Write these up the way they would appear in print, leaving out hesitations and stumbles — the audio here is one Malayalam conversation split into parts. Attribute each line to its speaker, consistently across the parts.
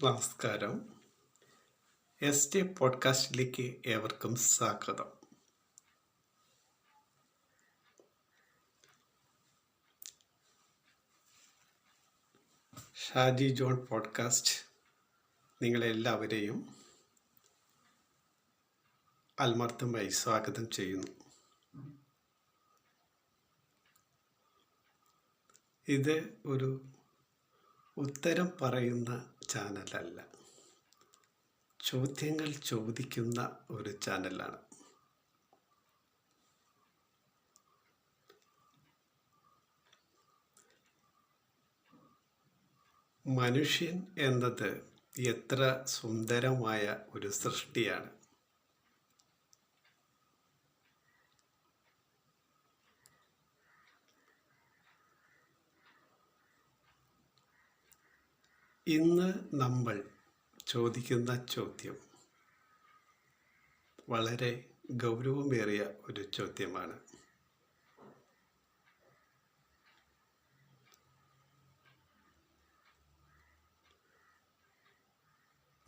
Speaker 1: നമസ്കാരം. എസ് ടി പോഡ്കാസ്റ്റിലേക്ക് ഏവർക്കും സ്വാഗതം. ഷാജി ജോൺ പോഡ്കാസ്റ്റ് നിങ്ങളെല്ലാവരെയും ആത്മാർത്ഥമായി സ്വാഗതം ചെയ്യുന്നു. ഇത് ഒരു ഉത്തരം പറയുന്ന ചാനലല്ല, ചോദ്യങ്ങൾ ചോദിക്കുന്ന ഒരു ചാനലാണ്. മനുഷ്യൻ എന്നത് എത്ര സുന്ദരമായ ഒരു സൃഷ്ടിയാണ്. ഇന്ന് നമ്മൾ ചോദിക്കുന്ന ചോദ്യം വളരെ ഗൗരവമേറിയ ഒരു ചോദ്യമാണ്.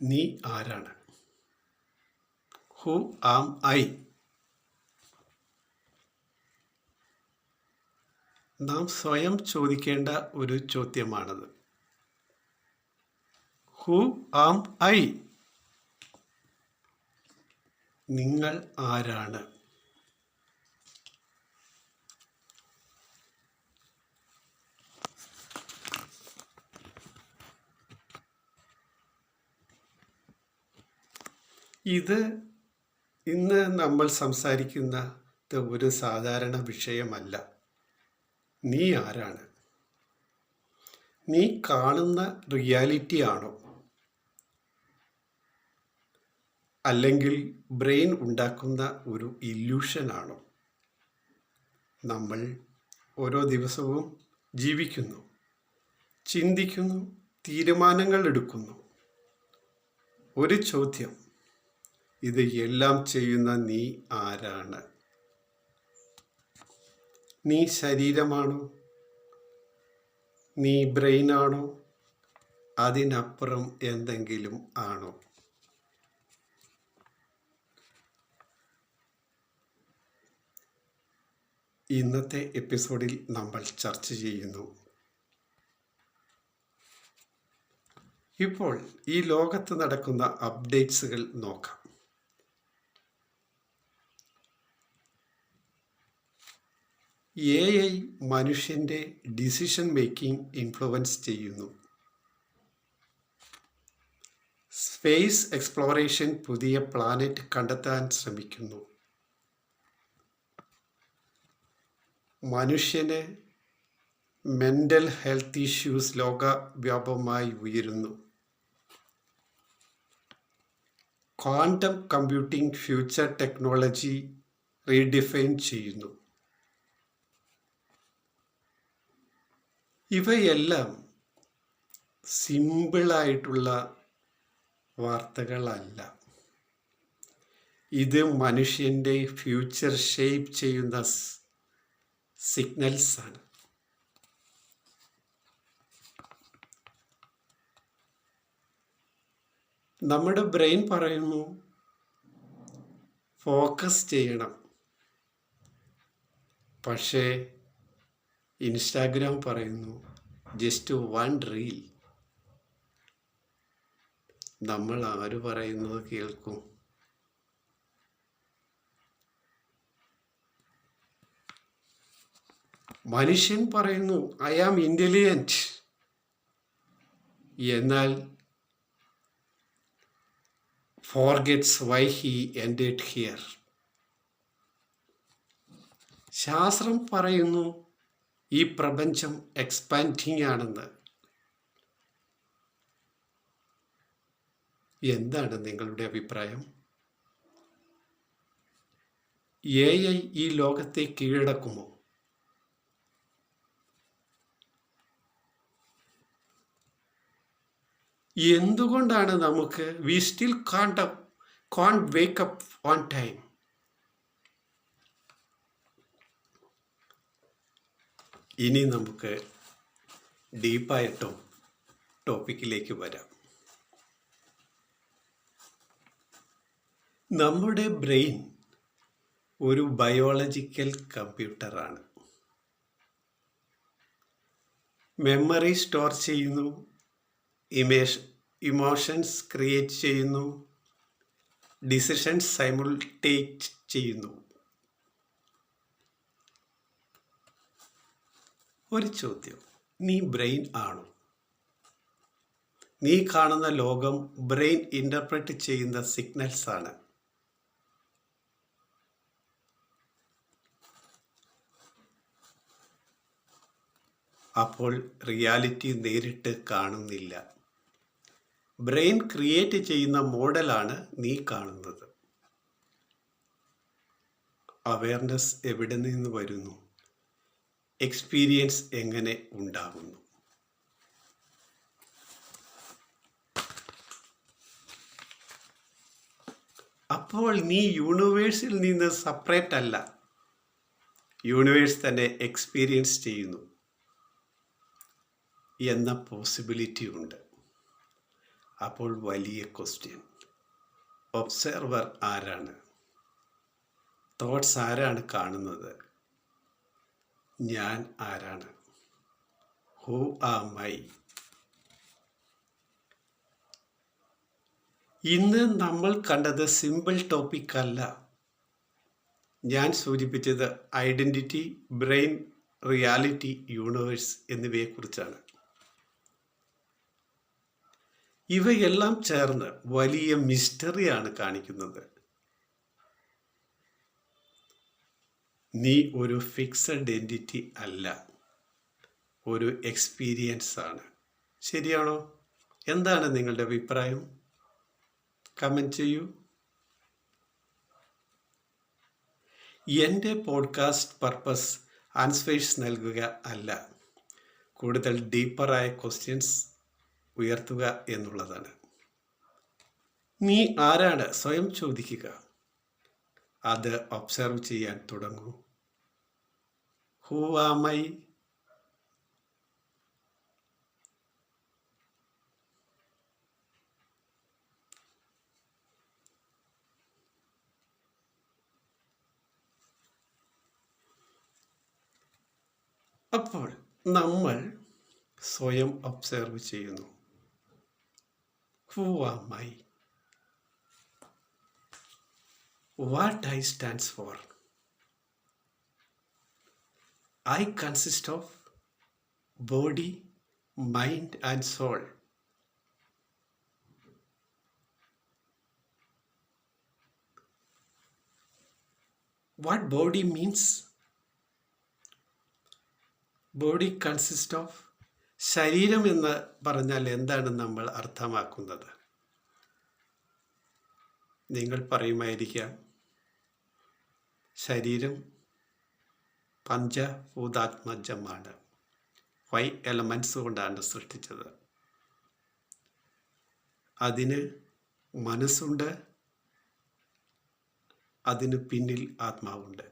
Speaker 1: നീ ആരാണ്? Who am I? നാം സ്വയം ചോദിക്കേണ്ട ഒരു ചോദ്യമാണത്. Who am I? നിങ്ങൾ ആരാണ്? ഇത് ഇന്ന് നമ്മൾ സംസാരിക്കുന്നത് ഒരു സാധാരണ വിഷയമല്ല. നീ ആരാണ്? നീ കാണുന്ന റിയാലിറ്റി ആണോ, അല്ലെങ്കിൽ ബ്രെയിൻ ഉണ്ടാക്കുന്ന ഒരു ഇല്യൂഷൻ ആണോ? നമ്മൾ ഓരോ ദിവസവും ജീവിക്കുന്നു, ചിന്തിക്കുന്നു, തീരുമാനങ്ങൾ എടുക്കുന്നു. ഒരു ചോദ്യം, ഇത് എല്ലാം ചെയ്യുന്ന നീ ആരാണ്? നീ ശരീരമാണോ? നീ ബ്രെയിനാണോ? അതിനപ്പുറം എന്തെങ്കിലും ആണോ? ഇന്നത്തെ എപ്പിസോഡിൽ നമ്മൾ ചർച്ച ചെയ്യുന്നു. ഇപ്പോൾ ഈ ലോകത്ത് നടക്കുന്ന അപ്ഡേറ്റ്സുകൾ നോക്കാം. AI മനുഷ്യൻ്റെ ഡിസിഷൻ മേക്കിംഗ് ഇൻഫ്ലുവൻസ് ചെയ്യുന്നു. സ്പേസ് എക്സ്പ്ലോറേഷൻ പുതിയ പ്ലാനറ്റ് കണ്ടെത്താൻ ശ്രമിക്കുന്നു. മനുഷ്യന് മെൻ്റൽ ഹെൽത്ത് ഇഷ്യൂസ് ലോകവ്യാപകമായി ഉയരുന്നു. Quantum computing future technology redefine ചെയ്യുന്നു. ഇവയെല്ലാം സിമ്പിളായിട്ടുള്ള വാർത്തകളല്ല. ഇത് മനുഷ്യൻ്റെ ഫ്യൂച്ചർ ഷേപ്പ് ചെയ്യുന്ന സിഗ്നൽസ് ആണ്. നമ്മുടെ ബ്രെയിൻ പറയുന്നു ഫോക്കസ് ചെയ്യണം, പക്ഷേ ഇൻസ്റ്റാഗ്രാം പറയുന്നു ജസ്റ്റ് വൺ റീൽ. നമ്മൾ ആര് പറയുന്നത് കേൾക്കും? മനുഷ്യൻ പറയുന്നു ഐ ആം ഇൻ്റലിജൻറ്റ്, എന്നാൽ ഫോർഗെറ്റ്സ് വൈ ഹി എൻഡഡ് ഹിയർ. ശാസ്ത്രം പറയുന്നു ഈ പ്രപഞ്ചം എക്സ്പാൻഡിങ് ആണെന്ന്. എന്താണ് നിങ്ങളുടെ അഭിപ്രായം? AI ഈ ലോകത്തെ കീഴടക്കുമോ? എന്തുകൊണ്ടാണ് നമുക്ക് we still can't wake up on time? ഇനി നമുക്ക് ഡീപ്പായിട്ടോ ടോപ്പിക്കിലേക്ക് വരാം. നമ്മുടെ ബ്രെയിൻ ഒരു ബയോളജിക്കൽ കമ്പ്യൂട്ടറാണ്. മെമ്മറി സ്റ്റോർ ചെയ്യുന്നു, ഇമോഷൻസ് ക്രിയേറ്റ് ചെയ്യുന്നു, ഡിസിഷൻസ് സൈമുൾട്ടേറ്റ് ചെയ്യുന്നു. ഒരു ചോദ്യം, നീ ബ്രെയിൻ ആണോ? നീ കാണുന്ന ലോകം ബ്രെയിൻ ഇന്റർപ്രറ്റ് ചെയ്യുന്ന സിഗ്നൽസ് ആണ്. അപ്പോൾ റിയാലിറ്റി നേരിട്ട് കാണുന്നില്ല. ബ്രെയിൻ ക്രിയേറ്റ് ചെയ്യുന്ന മോഡലാണ് നീ കാണുന്നത്. അവയർനെസ് എവിടെ നിന്ന് വരുന്നു? എക്സ്പീരിയൻസ് എങ്ങനെ ഉണ്ടാകുന്നു? അപ്പോൾ നീ യൂണിവേഴ്സിൽ നിന്ന് സെപ്പറേറ്റ് അല്ല. യൂണിവേഴ്സ് തന്നെ എക്സ്പീരിയൻസ് ചെയ്യുന്നു എന്ന പോസിബിലിറ്റി ഉണ്ട്. അപ്പോൾ വലിയ ക്വസ്റ്റ്യൻ, ഒബ്സർവർ ആരാണ്? തോട്ട്സ് ആരാണ് കാണുന്നത്? ഞാൻ ആരാണ്? Who am I? ഇന്ന് നമ്മൾ കണ്ടത് സിമ്പിൾ ടോപ്പിക് അല്ല. ഞാൻ സൂചിപ്പിച്ചത് ഐഡന്റിറ്റി, ബ്രെയിൻ, റിയാലിറ്റി, യൂണിവേഴ്സ് എന്നിവയെക്കുറിച്ചാണ്. ഇവയെല്ലാം ചേർന്ന് വലിയ മിസ്റ്ററിയാണ് കാണിക്കുന്നത്. നീ ഒരു ഫിക്സഡ് എൻറ്റിറ്റി അല്ല, ഒരു എക്സ്പീരിയൻസ് ആണ്. ശരിയാണോ? എന്താണ് നിങ്ങളുടെ അഭിപ്രായം? കമൻറ്റ് ചെയ്യൂ. എൻ്റെ പോഡ്കാസ്റ്റ് പർപ്പസ് ആൻസേഴ്സ് നൽകുക അല്ല, കൂടുതൽ ഡീപ്പറായ ക്വസ്റ്റ്യൻസ് ഉയർത്തുക എന്നുള്ളതാണ്. നീ ആരാണ്? സ്വയം ചോദിക്കുക. അത് ഒബ്സർവ് ചെയ്യാൻ തുടങ്ങൂ. Who am I? അപ്പോൾ നമ്മൾ സ്വയം ഒബ്സർവ് ചെയ്യുന്നു. Who am I? What I stands for? I consist of body, mind and soul. What body means? Body consists of, ശരീരം എന്ന് പറഞ്ഞാൽ എന്താണ് നമ്മൾ അർത്ഥമാക്കുന്നത്? നിങ്ങൾ പറയുമായിരിക്കാം, ശരീരം പഞ്ചഭൂതാത്മജമാണ്, 5 എലമെൻറ്റ്സ് കൊണ്ടാണ് സൃഷ്ടിച്ചത്. അതിന് മനസ്സുണ്ട്, അതിന് പിന്നിൽ ആത്മാവുണ്ട്.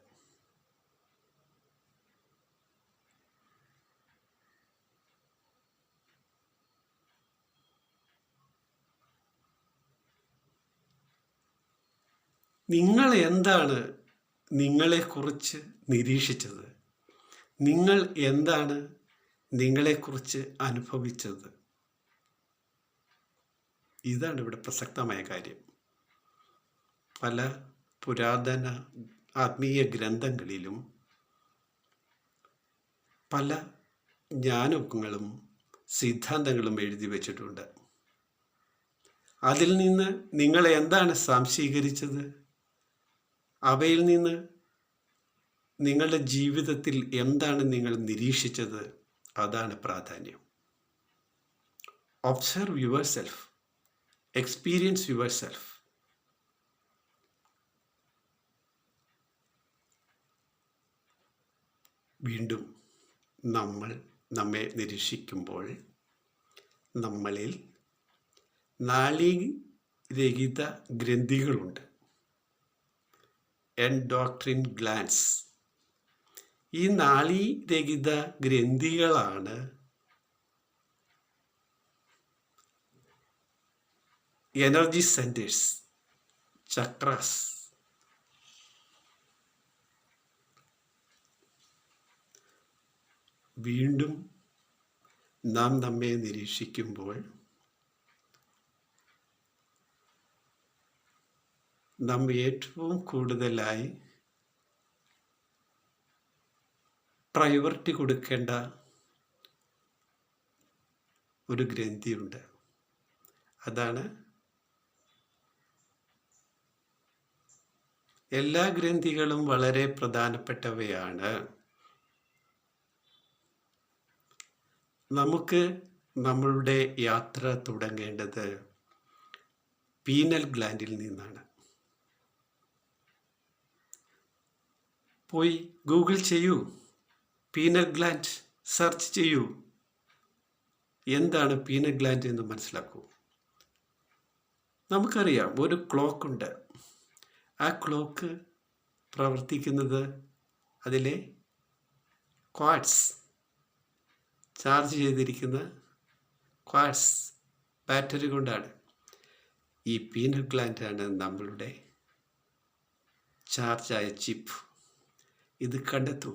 Speaker 1: നിങ്ങൾ എന്താണ് നിങ്ങളെക്കുറിച്ച് നിരീക്ഷിച്ചത്? നിങ്ങൾ എന്താണ് നിങ്ങളെക്കുറിച്ച് അനുഭവിച്ചത്? ഇതാണ് ഇവിടെ പ്രസക്തമായ കാര്യം. പല പുരാതന ആത്മീയ ഗ്രന്ഥങ്ങളിലും പല ജ്ഞാനങ്ങളും സിദ്ധാന്തങ്ങളും എഴുതി വച്ചിട്ടുണ്ട്. അതിൽ നിന്ന് നിങ്ങൾ എന്താണ് സംശീകരിച്ചത്? അവയിൽ നിന്ന് നിങ്ങളുടെ ജീവിതത്തിൽ എന്താണ് നിങ്ങൾ നിരീക്ഷിച്ചത്? അതാണ് പ്രാധാന്യം. Observe your self, experience your self. വീണ്ടും നമ്മൾ നമ്മെ നിരീക്ഷിക്കുമ്പോൾ നമ്മളിൽ നാളീരഹിത ഗ്രന്ഥികളുണ്ട്, എൻഡോക്രിൻ ഗ്ലാൻഡ്സ്. ഈ നാളീരഹിത ഗ്രന്ഥികളാണ് എനർജി സെന്റേഴ്സ്, ചക്രാസ്. വീണ്ടും നാം നമ്മെ നിരീക്ഷിക്കുമ്പോൾ നാം ഏറ്റവും കൂടുതലായി പ്രയോറിറ്റി കൊടുക്കേണ്ട ഒരു ഗ്രന്ഥിയുണ്ട്. അതാണ് എല്ലാ ഗ്രന്ഥികളും വളരെ പ്രധാനപ്പെട്ടവയാണ്. നമുക്ക് നമ്മളുടെ യാത്ര തുടങ്ങേണ്ടത് പീനൽ ഗ്ലാൻഡിൽ നിന്നാണ്. പോയി ഗൂഗിൾ ചെയ്യൂ, പീനൽ ഗ്ലാൻഡ് സെർച്ച് ചെയ്യൂ, എന്താണ് പീനൽ ഗ്ലാൻഡ് എന്ന് മനസ്സിലാക്കൂ. നമുക്കറിയാം, ഒരു ക്ലോക്കുണ്ട്. ആ ക്ലോക്ക് പ്രവർത്തിക്കുന്നത് അതിലെ ക്വാർട്സ്, ചാർജ് ചെയ്തിരിക്കുന്ന ക്വാർട്സ് ബാറ്ററി കൊണ്ടാണ്. ഈ പീനൽ ഗ്ലാൻഡാണ് നമ്മളുടെ ചാർജായ ചിപ്പ്. ഇത് കണ്ടെത്തൂ.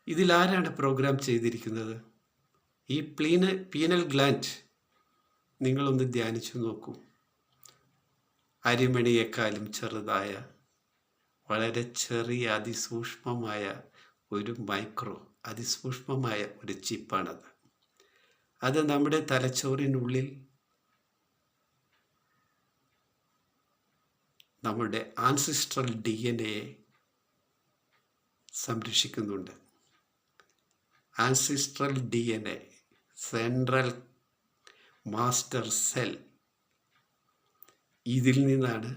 Speaker 1: ഇതിലാരാണ് പ്രോഗ്രാം ചെയ്തിരിക്കുന്നത്? ഈ പീനൽ ഗ്ലാൻഡ് നിങ്ങളൊന്ന് ധ്യാനിച്ചു നോക്കൂ. അരിമണിയേക്കാളും ചെറുതായ, വളരെ ചെറിയ അതിസൂക്ഷ്മമായ ഒരു അതിസൂക്ഷ്മമായ ഒരു ചിപ്പാണത്. അത് നമ്മുടെ തലച്ചോറിനുള്ളിൽ നമ്മുടെ ആൻസിസ്ട്രൽ DNA സംരക്ഷിക്കുന്നുണ്ട്. Ancestral DNA, central master cell. ഇതിൽ നിന്നാണ്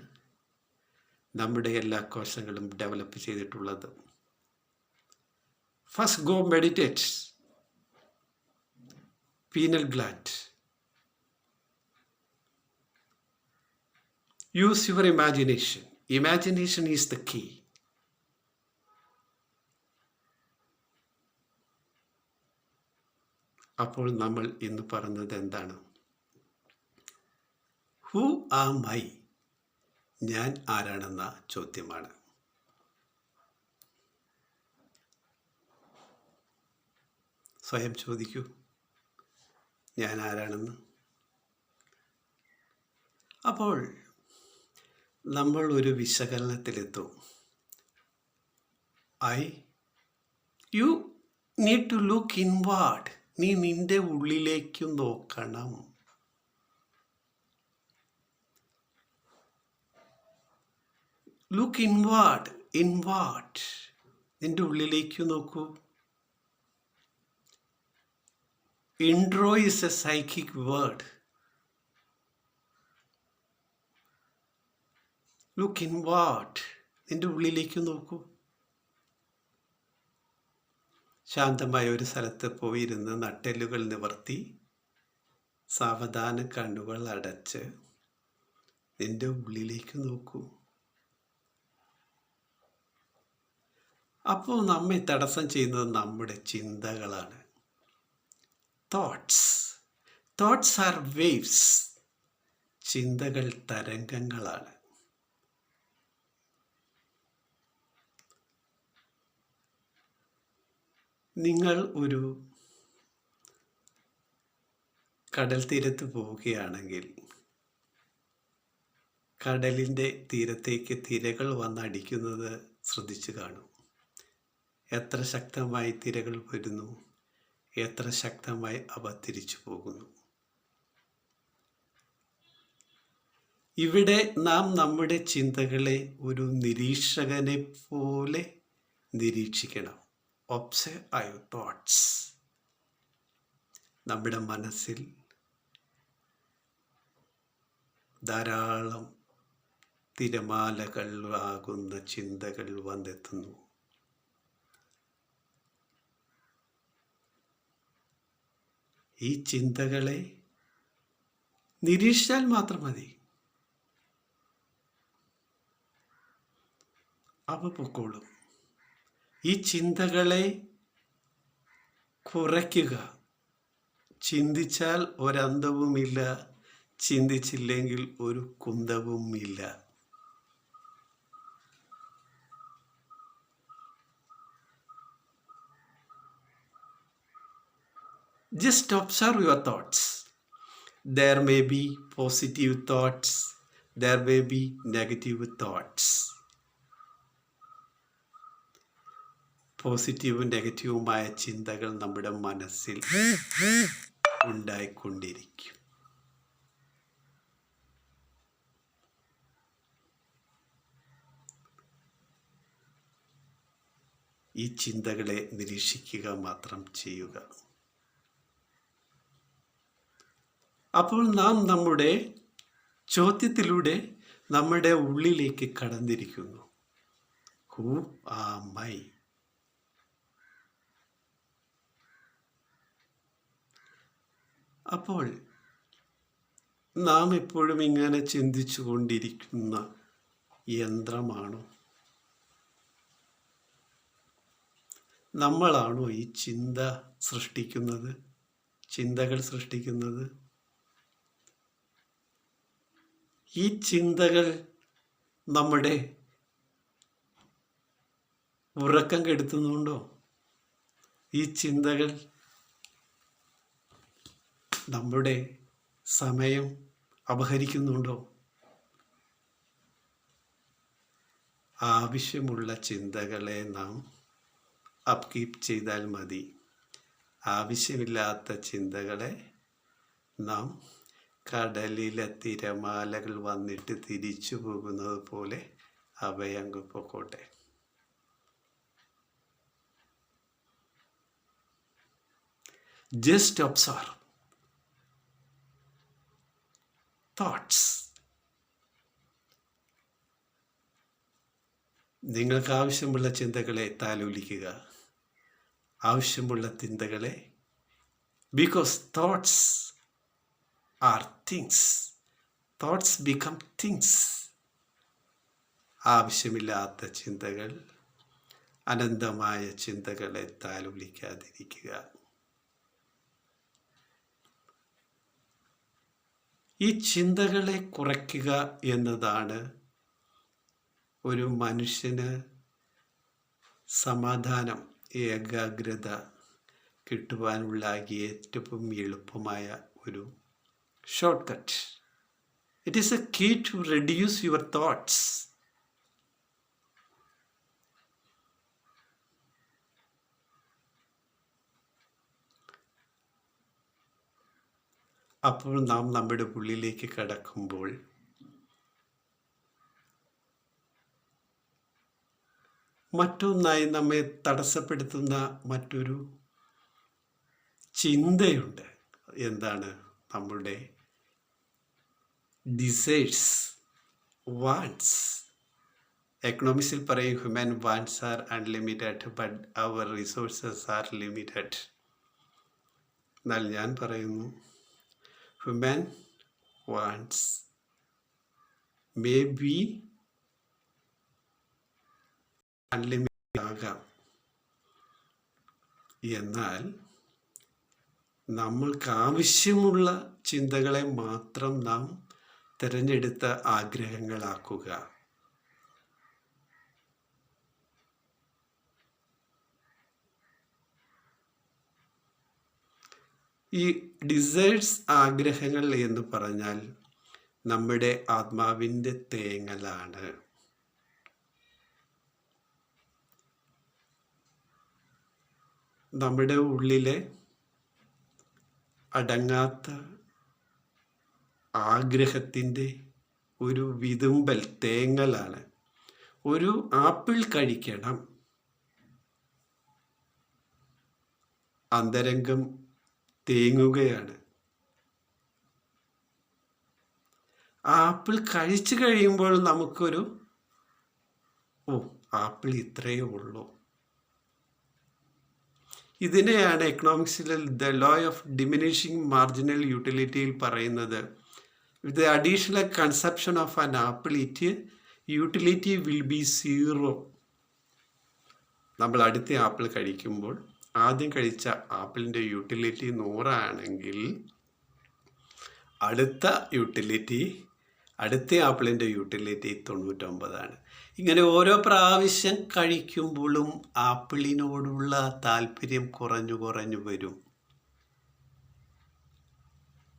Speaker 1: നമ്മുടെ എല്ലാ കോശങ്ങളും ഡെവലപ്പ് ചെയ്തിട്ടുള്ളത്. First go meditate. Pineal gland. Use your imagination. Imagination is the key. അപ്പോൾ നമ്മൾ ഇന്ന് പറഞ്ഞത് എന്താണ്? Who am I? ഞാൻ ആരാണെന്ന ചോദ്യമാണ്. സ്വയം ചോദിക്കൂ, ഞാൻ ആരാണെന്ന്. അപ്പോൾ നമ്മൾ ഒരു വിശകലനത്തിലെത്തും. You need to look inward. നീ നിന്റെ ഉള്ളിലേക്ക് നോക്കണം. Look inward. നിന്റെ ഉള്ളിലേക്ക് നോക്കൂ. Intro is a psychic word. Look inward. നിന്റെ ഉള്ളിലേക്ക് നോക്കൂ. ശാന്തമായ ഒരു സ്ഥലത്ത് പോയിരുന്ന് നട്ടെല്ലുകൾ നിവർത്തി സാവധാനം കണ്ണുകൾ അടച്ച് നിന്റെ ഉള്ളിലേക്ക് നോക്കൂ. അപ്പോൾ നമ്മെ തടസ്സം ചെയ്യുന്നത് നമ്മുടെ ചിന്തകളാണ്. Thoughts R waves. ചിന്തകൾ തരംഗങ്ങളാണ്. നിങ്ങൾ ഒരു കടൽ തീരത്ത് പോവുകയാണെങ്കിൽ കടലിൻ്റെ തീരത്തേക്ക് തിരകൾ വന്നടിക്കുന്നത് ശ്രദ്ധിച്ചു കാണും. എത്ര ശക്തമായി തിരകൾ വരുന്നു, എത്ര ശക്തമായി അവ തിരിച്ചു പോകുന്നു. ഇവിടെ നാം നമ്മുടെ ചിന്തകളെ ഒരു നിരീക്ഷകനെ പോലെ നിരീക്ഷിക്കണം. Observe your thoughts. നമ്മുടെ മനസ്സിൽ ധാരാളം തിരമാലകളാകുന്ന ചിന്തകൾ വന്നെത്തുന്നു. ഈ ചിന്തകളെ നിരീക്ഷിച്ചാൽ മാത്രം മതി. അവ പൊക്കോളും. ഈ ചിന്തകളെ കുറയ്ക്കുക. ചിന്തിച്ചാൽ ഒരന്തവുമില്ല, ചിന്തിച്ചില്ലെങ്കിൽ ഒരു കുന്തവും ഇല്ല. Just observe your thoughts. There may be positive thoughts, there may be negative thoughts. പോസിറ്റീവും നെഗറ്റീവുമായ ചിന്തകൾ നമ്മുടെ മനസ്സിൽ ഉണ്ടായിക്കൊണ്ടിരിക്കും. ഈ ചിന്തകളെ നിരീക്ഷിക്കുക മാത്രം ചെയ്യുക. അപ്പോൾ നാം നമ്മുടെ ചോദ്യത്തിലൂടെ നമ്മുടെ ഉള്ളിലേക്ക് കടന്നിരിക്കുന്നു. Who am I? അപ്പോൾ നാം എപ്പോഴും ഇങ്ങനെ ചിന്തിച്ചു കൊണ്ടിരിക്കുന്ന യന്ത്രമാണോ? നമ്മളാണോ ഈ ചിന്തകൾ സൃഷ്ടിക്കുന്നത്? ഈ ചിന്തകൾ നമ്മുടെ ഉറക്കം കെടുത്തുന്നുണ്ടോ? ഈ ചിന്തകൾ നമ്മുടെ സമയം അപഹരിക്കുന്നുണ്ടോ? ആവശ്യമുള്ള ചിന്തകളെ നാം അപ്കീപ്പ് ചെയ്താൽ മതി. ആവശ്യമില്ലാത്ത ചിന്തകളെ നാം കടലിലെ തിരമാലകൾ വന്നിട്ട് തിരിച്ചു പോകുന്നത് പോലെ അവയങ്ങ് പൊക്കോട്ടെ. Just observe thoughts. നിങ്ങൾക്ക് ആവശ്യമുള്ള ചിന്തകളെ താലോലിക്കുക. ആവശ്യമുള്ള ചിന്തകളെ, because thoughts are things. Thoughts become things. ആവശ്യമില്ലാത്ത ചിന്തകൾ, അനന്തമായ ചിന്തകളെ താലോലിക്കാതിരിക്കുക. ഈ ചിന്തകളെ കുറയ്ക്കുക എന്നതാണ് ഒരു മനുഷ്യന് സമാധാനം, ഏകാഗ്രത കിട്ടുവാനുള്ള ഏറ്റവും എളുപ്പമായ ഒരു short cut. It is a key to reduce your thoughts. അപ്പോൾ നാം നമ്മുടെ ഉള്ളിലേക്ക് കടക്കുമ്പോൾ മറ്റൊന്നായി നമ്മെ തടസ്സപ്പെടുത്തുന്ന മറ്റൊരു ചിന്തയുണ്ട്. എന്താണ്? നമ്മുടെ ഡിസൈർസ്, വാണ്ട്സ്. എക്കണോമിക്സിൽ പറയും human wants are unlimited but our resources are limited. എന്നാൽ ഞാൻ പറയുന്നു human wants may be unlimited ആകാം, എന്നാൽ നമ്മൾക്ക് ആവശ്യമുള്ള ചിന്തകളെ മാത്രം നാം തിരഞ്ഞെടുത്ത ആഗ്രഹങ്ങളാക്കുക. ഈ ഡിസൈർസ്, ആഗ്രഹങ്ങൾ എന്ന് പറഞ്ഞാൽ നമ്മുടെ ആത്മാവിൻ്റെ തേങ്ങലാണ്. നമ്മുടെ ഉള്ളിലെ അടങ്ങാത്ത ആഗ്രഹത്തിൻ്റെ ഒരു വിതുമ്പൽ, തേങ്ങലാണ്. ഒരു ആപ്പിൾ കഴിക്കണം, അന്തരംഗം തേങ്ങുകയാണ്. ആപ്പിൾ കഴിച്ചു കഴിയുമ്പോൾ നമുക്കൊരു ആപ്പിൾ ഇത്രയേ ഉള്ളൂ. ഇതിനെയാണ് എക്കണോമിക്സിൽ the law of diminishing marginal യൂട്ടിലിറ്റിയിൽ പറയുന്നത്. With the additional conception of an apple utility will be 0. നമ്മൾ അടുത്ത ആപ്പിൾ കഴിക്കുമ്പോൾ ആദ്യം കഴിച്ച ആപ്പിളിൻ്റെ യൂട്ടിലിറ്റി 100 ആണെങ്കിൽ അടുത്ത ആപ്പിളിൻ്റെ യൂട്ടിലിറ്റി 99. ഇങ്ങനെ ഓരോ പ്രാവശ്യം കഴിക്കുമ്പോഴും ആപ്പിളിനോടുള്ള താല്പര്യം കുറഞ്ഞു വരും.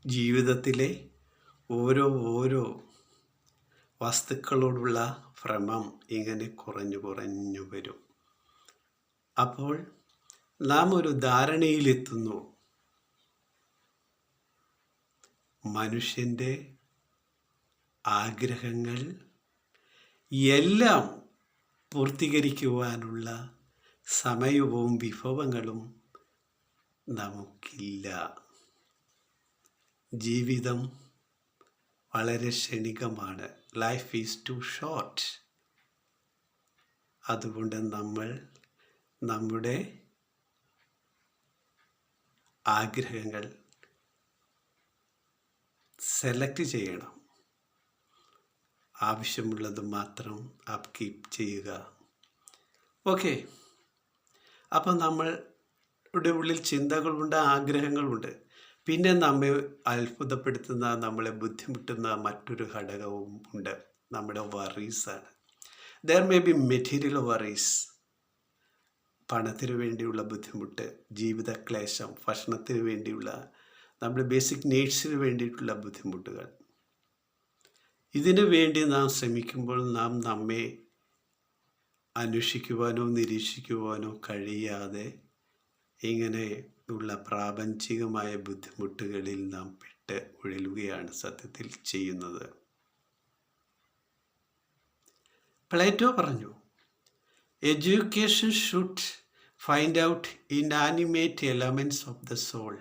Speaker 1: ജീവിതത്തിലെ ഓരോ വസ്തുക്കളോടുള്ള ഭ്രമം ഇങ്ങനെ കുറഞ്ഞു വരും. അപ്പോൾ നാം ഒരു ധാരണയിലെത്തുന്നു, മനുഷ്യൻ്റെ ആഗ്രഹങ്ങൾ എല്ലാം പൂർത്തീകരിക്കുവാനുള്ള സമയവും വിഭവങ്ങളും നമുക്കില്ല. ജീവിതം വളരെ ക്ഷണികമാണ്. Life is too short. അതുകൊണ്ട് നമ്മൾ നമ്മുടെ ആഗ്രഹങ്ങൾ സെലക്ട് ചെയ്യണം. ആവശ്യമുള്ളത് മാത്രം അപ്കീപ്പ് ചെയ്യുക. ഓക്കെ, അപ്പം നമ്മളുടെ ഉള്ളിൽ ചിന്തകളുണ്ട്, ആഗ്രഹങ്ങളുണ്ട്. പിന്നെ നമ്മെ അത്ഭുതപ്പെടുത്തുന്ന, നമ്മളെ ബുദ്ധിമുട്ടുന്ന മറ്റൊരു ഘടകവും ഉണ്ട്, നമ്മുടെ വറീസാണ്. There may be material worries. പണത്തിന് വേണ്ടിയുള്ള ബുദ്ധിമുട്ട്, ജീവിത ക്ലേശം, ഭക്ഷണത്തിന് വേണ്ടിയുള്ള, നമ്മുടെ ബേസിക് നീഡ്സിന് വേണ്ടിയിട്ടുള്ള ബുദ്ധിമുട്ടുകൾ. ഇതിനു വേണ്ടി നാം ശ്രമിക്കുമ്പോൾ നാം നമ്മെ അന്വേഷിക്കുവാനോ നിരീക്ഷിക്കുവാനോ കഴിയാതെ ഇങ്ങനെ ഉള്ള പ്രാപഞ്ചികമായ ബുദ്ധിമുട്ടുകളിൽ നാം പെട്ട് ഉഴലുകയാണ് സത്യത്തിൽ ചെയ്യുന്നത്. പ്ലേറ്റോ പറഞ്ഞു, education should find out inanimate elements of the soul.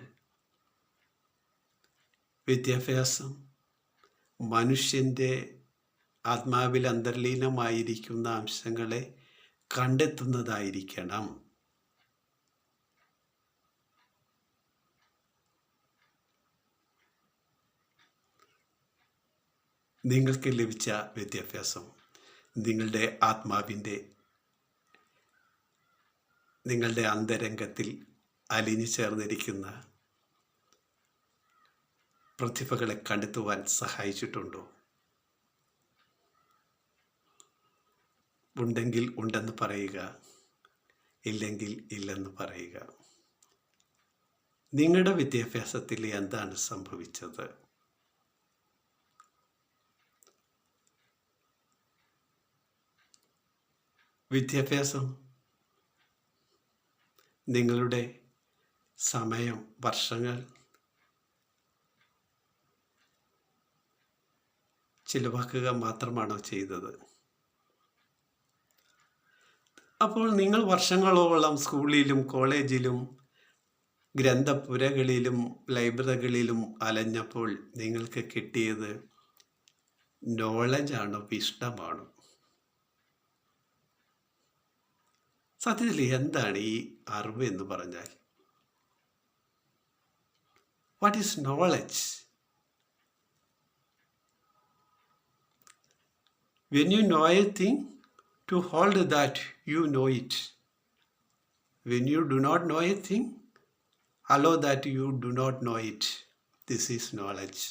Speaker 1: വിദ്യാഭ്യാസം മനുഷ്യൻ്റെ ആത്മാവിൽ അന്തർലീനമായിരിക്കുന്ന അംശങ്ങളെ കണ്ടെത്തുന്നതായിരിക്കണം. നിങ്ങൾക്ക് ലഭിച്ച വിദ്യാഭ്യാസം നിങ്ങളുടെ ആത്മാവിൻ്റെ, നിങ്ങളുടെ അന്തരംഗത്തിൽ അലിഞ്ഞു ചേർന്നിരിക്കുന്ന പ്രതിഭകളെ കണ്ടെത്തുവാൻ സഹായിച്ചിട്ടുണ്ടോ? ഉണ്ടെങ്കിൽ ഉണ്ടെന്ന് പറയുക, ഇല്ലെങ്കിൽ ഇല്ലെന്ന് പറയുക. നിങ്ങളുടെ വിദ്യാഭ്യാസത്തിൽ എന്താണ് സംഭവിച്ചത്? വിദ്യാഭ്യാസം നിങ്ങളുടെ സമയം, വർഷങ്ങൾ ചിലവാക്കുക മാത്രമാണോ ചെയ്തത്? അപ്പോൾ നിങ്ങൾ വർഷങ്ങളോളം സ്കൂളിലും കോളേജിലും ഗ്രന്ഥപുരകളിലും ലൈബ്രറികളിലും അലഞ്ഞപ്പോൾ നിങ്ങൾക്ക് കിട്ടിയത് നോളജാണോ, ഇഷ്ടമാണോ? സത്യത്തിൽ എന്താണ് ഈ അറിവ് എന്ന് പറഞ്ഞാൽ? What is knowledge? When you know a thing, to hold that you know it. When you do not know a thing, allow that you do not know it. This is knowledge.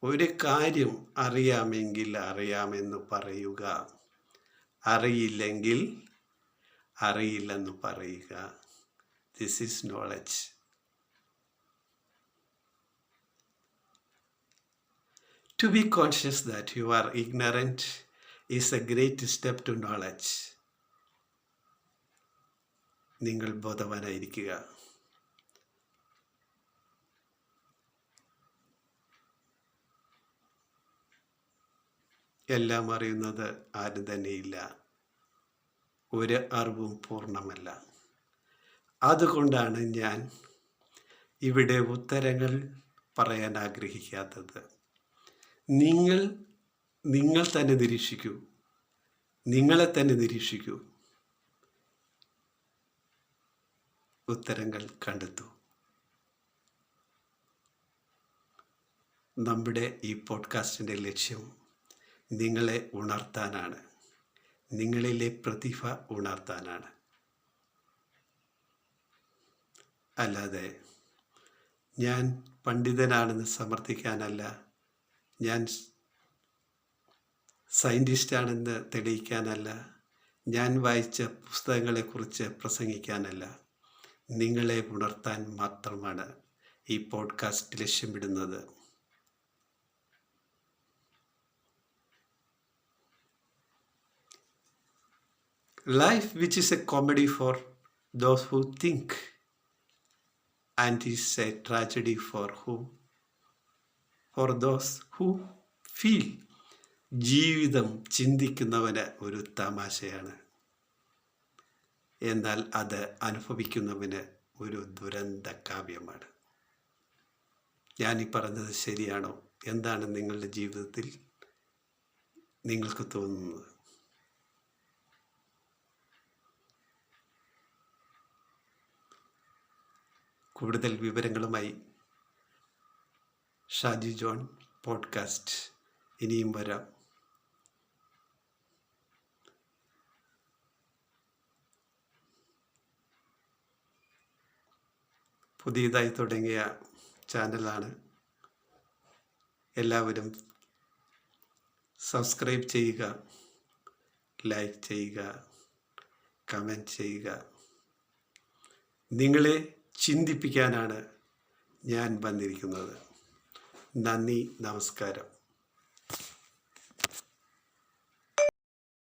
Speaker 1: ഒരു കാര്യം അറിയാമെങ്കിൽ അറിയാമെന്ന് പറയുക, അറിയില്ലെങ്കിൽ അറിയില്ലെന്ന് പറയുക. This is knowledge. To be conscious that you are ignorant is a great step to knowledge. നിങ്ങൾ ബോധവാനായിരിക്കുക. എല്ലാം അറിയുന്നത് ആരും തന്നെയില്ല. ഒരു അറിവും പൂർണ്ണമല്ല. അതുകൊണ്ടാണ് ഞാൻ ഇവിടെ ഉത്തരങ്ങൾ പറയാൻ ആഗ്രഹിക്കാത്തത്. നിങ്ങൾ തന്നെ നിരീക്ഷിക്കൂ, നിങ്ങളെ തന്നെ നിരീക്ഷിക്കൂ, ഉത്തരങ്ങൾ കണ്ടെത്തൂ. നമ്മുടെ ഈ പോഡ്കാസ്റ്റിൻ്റെ ലക്ഷ്യം നിങ്ങളെ ഉണർത്താനാണ്, നിങ്ങളിലെ പ്രതിഭ ഉണർത്താനാണ്. അല്ലാതെ ഞാൻ പണ്ഡിതനാണെന്ന് സമർത്ഥിക്കാനല്ല, ഞാൻ സയൻറ്റിസ്റ്റാണെന്ന് തെളിയിക്കാനല്ല, ഞാൻ വായിച്ച പുസ്തകങ്ങളെക്കുറിച്ച് പ്രസംഗിക്കാനല്ല, നിങ്ങളെ ഉണർത്താൻ മാത്രമാണ് ഈ പോഡ്കാസ്റ്റ് ലക്ഷ്യമിടുന്നത്. Life, which is a comedy for those who think, and is a tragedy for those who feel. ജീവിതം ചിന്തിക്കുന്നവന് ഒരു തമാശയാണ്, എന്നാൽ അത് അനുഭവിക്കുന്നവന് ഒരു ദുരന്ത കാവ്യമാണ്. ഞാനീ പറഞ്ഞത് ശരിയാണോ? എന്താണ് നിങ്ങളുടെ ജീവിതത്തിൽ നിങ്ങൾക്ക് തോന്നുന്നത്? കൂടുതൽ വിവരങ്ങളുമായി ഷാജി ജോൺ പോഡ്കാസ്റ്റ് ഇനിയും വരാം. പുതിയതായി തുടങ്ങിയ ചാനലാണ്. എല്ലാവരും സബ്സ്ക്രൈബ് ചെയ്യുക, ലൈക്ക് ചെയ്യുക, കമൻറ്റ് ചെയ്യുക. നിങ്ങളെ ചിന്തിപ്പിക്കാനാണ് ഞാൻ വന്നിരിക്കുന്നത്. നന്ദി, നമസ്കാരം.